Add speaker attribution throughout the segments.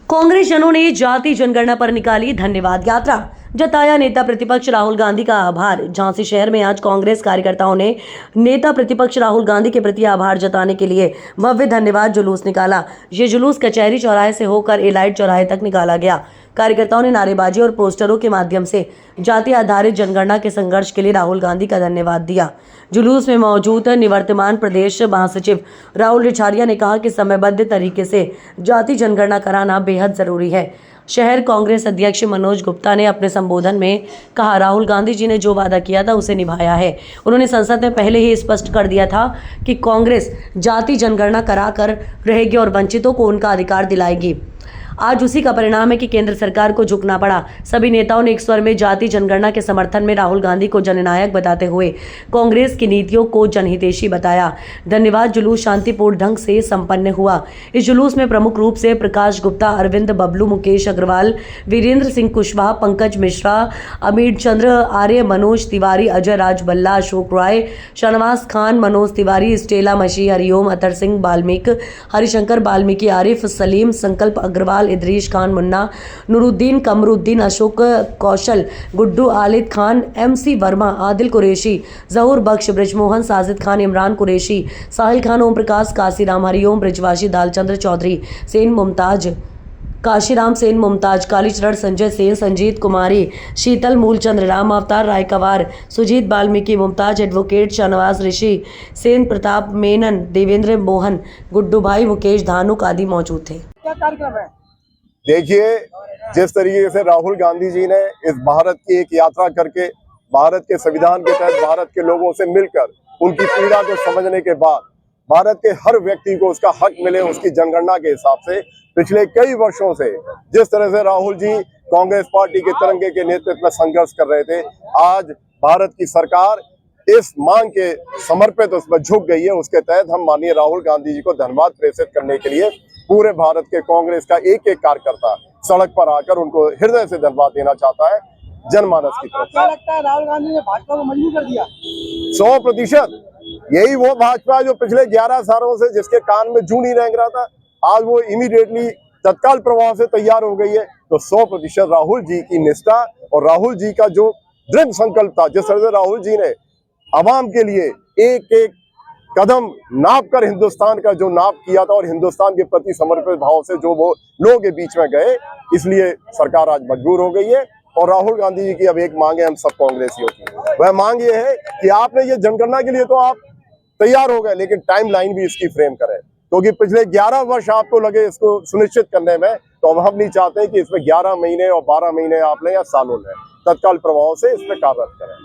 Speaker 1: कांग्रेस जनों ने जाति जनगणना पर निकाली धन्यवाद यात्रा, जताया नेता प्रतिपक्ष राहुल गांधी का आभार। झांसी शहर में आज कांग्रेस कार्यकर्ताओं ने नेता प्रतिपक्ष राहुल गांधी के प्रति आभार जताने के लिए भव्य धन्यवाद जुलूस निकाला। ये जुलूस कचहरी चौराहे से होकर एलाइट चौराहे तक निकाला गया। कार्यकर्ताओं ने नारेबाजी और पोस्टरों के माध्यम से जाति आधारित जनगणना के संघर्ष के लिए राहुल गांधी का धन्यवाद दिया। जुलूस में मौजूद निवर्तमान प्रदेश महासचिव राहुल रिछारिया ने कहा कि समयबद्ध तरीके से जाति जनगणना कराना बेहद जरूरी है। शहर कांग्रेस अध्यक्ष मनोज गुप्ता ने अपने संबोधन में कहा, राहुल गांधी जी ने जो वादा किया था उसे निभाया है। उन्होंने संसद में पहले ही स्पष्ट कर दिया था कि कांग्रेस जाति जनगणना कराकर रहेगी और वंचितों को उनका अधिकार दिलाएगी। आज उसी का परिणाम है कि केंद्र सरकार को झुकना पड़ा। सभी नेताओं ने एक स्वर में जाति जनगणना के समर्थन में राहुल गांधी को जननायक बताते हुए कांग्रेस की नीतियों को जनहितैषी बताया। धन्यवाद जुलूस शांतिपूर्ण ढंग से संपन्न हुआ। इस जुलूस में प्रमुख रूप से प्रकाश गुप्ता, अरविंद बबलू, मुकेश अग्रवाल, वीरेंद्र सिंह कुशवाहा, पंकज मिश्रा, अमीर चंद्र आर्य, मनोज तिवारी, अजय राज बल्ला, अशोक राय, शाहनवाज खान, मनोज तिवारी, स्टेला मशी, हरिओम, अतर सिंह बाल्मीक, हरिशंकर बाल्मीकि, आरिफ सलीम, संकल्प अग्रवाल, इदरीश खान मुन्ना, नूरुद्दीन कमरुद्दीन, अशोक कौशल, गुड्डू आलिद खान, MC वर्मा, आदिल कुरैशी, जहूर बख्श, ब्रिजमोहन, साजिद खान, इमरान कुरैशी, साहिल खान, ओम प्रकाश, काशीराम, हरिओम, ब्रिजवासी, दालचंद्र चौधरी, सेन मुमताज, काशीराम सेन मुमताज, कालीचरण, संजय सेन, संजीत कुमारी, शीतल मूलचंद्र, राम अवतार रायकवार, सुजीत बाल्मीकि, मुमताज, एडवोकेट शाहनवाज, ऋषि सेन, प्रताप मेनन, देवेंद्र मोहन, गुड्डू भाई, मुकेश धानुक आदि मौजूद थे।
Speaker 2: क्या कार्यक्रम है?
Speaker 3: देखिए, जिस तरीके से राहुल गांधी जी ने इस भारत की एक यात्रा करके भारत के संविधान के तहत भारत के लोगों से मिलकर उनकी पीड़ा को समझने के बाद भारत के हर व्यक्ति को उसका हक मिले उसकी जनगणना के हिसाब से पिछले कई वर्षों से जिस तरह से राहुल जी कांग्रेस पार्टी के तिरंगे के नेतृत्व में संघर्ष कर रहे थे, आज भारत की सरकार इस मांग के समर्पित उसमें झुक गई है। उसके तहत हम माननीय राहुल गांधी जी को धन्यवाद प्रेषित करने के लिए पूरे भारत के कांग्रेस का एक एक कार्यकर्ता सड़क पर आकर उनको हृदय से धन्यवाद देना चाहता है जनमानस की तरफ।
Speaker 2: क्या लगता है राहुल गांधी ने भाजपा को मजबूर कर दिया?
Speaker 3: 100%। यही वो भाजपा जो पिछले 11 सालों से जिसके कान में जूं नहीं रेंग रहा था, आज वो इमीडिएटली तत्काल प्रभाव से तैयार हो गई है। तो 100% राहुल जी की निष्ठा और राहुल जी का जो दृढ़ संकल्प था, जिस तरह से राहुल जी ने आवाम के लिए एक एक कदम नाप कर हिंदुस्तान का जो नाप किया था और हिंदुस्तान के प्रति समर्पित भाव से जो वो लोगों के बीच में गए, इसलिए सरकार आज मजबूर हो गई है। और राहुल गांधी जी की अब एक मांग है हम सब कांग्रेसियों की, वह मांग ये है कि आपने ये जनगणना के लिए तो आप तैयार हो गए, लेकिन टाइम लाइन भी इसकी फ्रेम करें, क्योंकि पिछले 11 वर्ष आपको लगे इसको सुनिश्चित करने में, तो अब हम नहीं चाहते कि इसमें 11 महीने और 12 महीने आप लें या सालों लें, तत्काल प्रभाव से इस पर कार्य करें।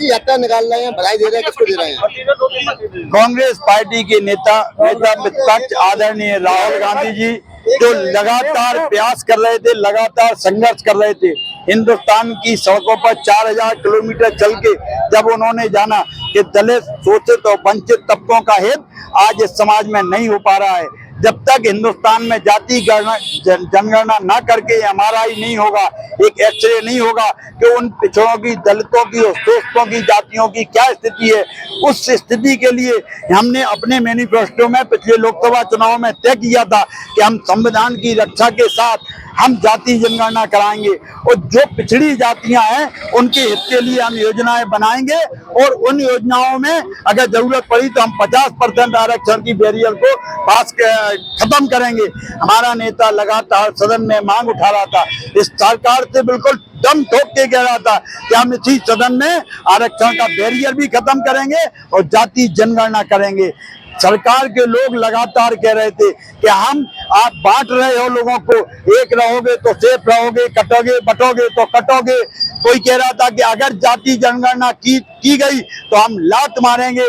Speaker 2: यात्रा निकाल रहे हैं, बधाई दे रहे हैं, किसको दे रहे हैं?
Speaker 4: कांग्रेस पार्टी के नेता प्रतिपक्ष आदरणीय राहुल गांधी जी जो लगातार प्रयास कर रहे थे, लगातार संघर्ष कर रहे थे, हिंदुस्तान की सड़कों पर 4000 किलोमीटर चल के जब उन्होंने जाना कि दलित, शोषित और वंचित तबकों का हित आज इस समाज में नहीं हो पा रहा है, जब तक हिंदुस्तान में जाति जनगणना न करके हमारा ही नहीं होगा, एक एक्सरे नहीं होगा कि उन पिछड़ों की, दलितों की और शोषितों की जातियों की क्या स्थिति है। उस स्थिति के लिए हमने अपने मैनिफेस्टो में पिछले लोकसभा चुनाव में तय किया था कि हम संविधान की रक्षा के साथ हम जाति जनगणना कराएंगे और जो पिछड़ी जातियां हैं उनके हित के लिए हम योजनाएं बनाएंगे और उन योजनाओं में अगर जरूरत पड़ी तो हम 50% आरक्षण की बैरियर को पास खत्म करेंगे। हमारा नेता लगातार सदन में मांग उठा रहा था, इस सरकार से बिल्कुल दम ठोक के कह रहा था कि हम इसी सदन में आरक्षण का बैरियर भी खत्म करेंगे और जाति जनगणना करेंगे। सरकार के लोग लगातार कह रहे थे कि आप बांट रहे हो लोगों को, एक रहोगे तो सेफ रहोगे, कटोगे बटोगे तो कटोगे। कोई कह रहा था कि अगर जाति जनगणना की गई तो हम लात मारेंगे।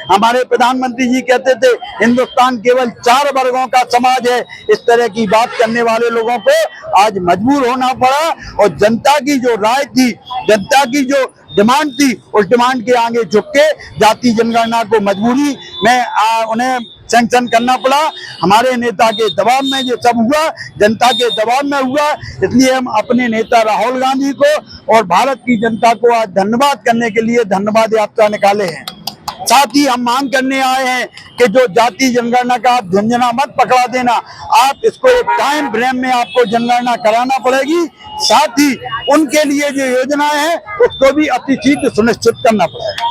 Speaker 4: हमारे प्रधानमंत्री जी कहते थे हिंदुस्तान केवल 4 वर्गों का समाज है। इस तरह की बात करने वाले लोगों को आज मजबूर होना पड़ा और जनता की जो राय थी, जनता की जो डिमांड थी, उस डिमांड के आगे झुक के जाति जनगणना को मजबूरी में उन्हें सैंक्शन करना पड़ा। हमारे नेता के दबाव में ये सब हुआ, जनता के दबाव में हुआ, इसलिए हम अपने नेता राहुल गांधी को और भारत की जनता को आज धन्यवाद करने के लिए धन्यवाद यात्रा निकाले हैं। साथ ही हम मांग करने आए हैं कि जो जाति जनगणना का आप झंझना मत पकड़ा देना, आप इसको एक टाइम फ्रेम में आपको जनगणना कराना पड़ेगी। साथ ही उनके लिए जो योजनाएं हैं उसको भी अति शीघ्र सुनिश्चित करना पड़ेगा।